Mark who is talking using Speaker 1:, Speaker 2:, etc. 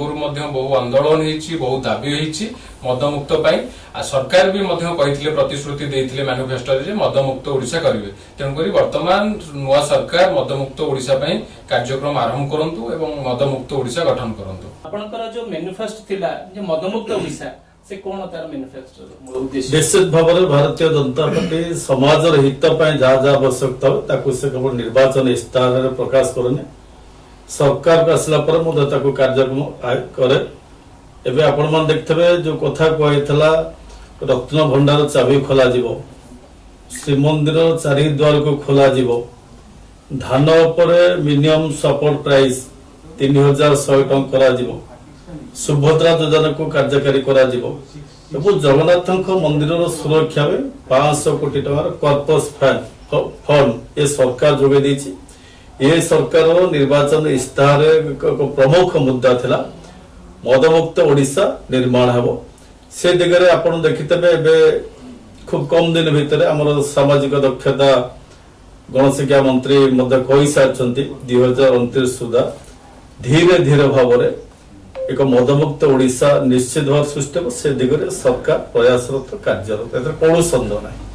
Speaker 1: पूर्व बहु आंदोलन होईछि बहु दाबी होईछि मदमुक्त पाई आ सरकार भी कही प्रतिश्रुति देइथिले मैनिफेस्टो रे मदमुक्त ओडिशा करिवे तेणुकरी वर्तमान नुआ सरकार मदमुक्त ओडिशा पाई कार्यक्रम आरंभ करंतु एवं मदमुक्त ओडिशा गठन करंतु।
Speaker 2: आपनकर जो मैनिफेस्टो थिला जे मदमुक्त ओडिशा से कोन तार मैनिफेस्टो मूल उद्देश्य
Speaker 3: निश्चित भाव में भारतीय जनता पार्टी समाज हित जहाँ जहाँ आवश्यकता हो ताकू से केवल निर्वाचन इस्ताहार प्रकाश करने सरकार को आसला पर कार्यक्रम करे। एबे आपण मन देखथबे जो कथा कहला रत्न भंडार चाबी खोला जीवो श्रीमंदिर चारि द्वार को खोला जीवो धान उपरे मिनिमम सपोर्ट प्राइस 3100 टंका करा जीवो सुभद्रा योजना को कार्यकारी करा जीवो एवं जगन्नाथ मंदिर सुरक्षा में 500 कोटी टंकार कॉर्पस फंड ये सरकार जोगे देछि। ये सरकार निर्वाचन इस्ताहार प्रमुख मुद्दा थिला मदमुक्त ओडिशा निर्माण हेबो से दिगरे आपण देखितबे एबे खूब कम दिन भितर हमर सामाजिक दक्षता गणशिक्षा मंत्री मध्य कहि सारछंती 2029 सुधा धीरे धीरे भाव में एक मदमुक्त ओडिशा निश्चित भाव सृष्टि से दिगरे सरकार प्रयासरत कार्यरत एतर कौन सन्देह नहीं।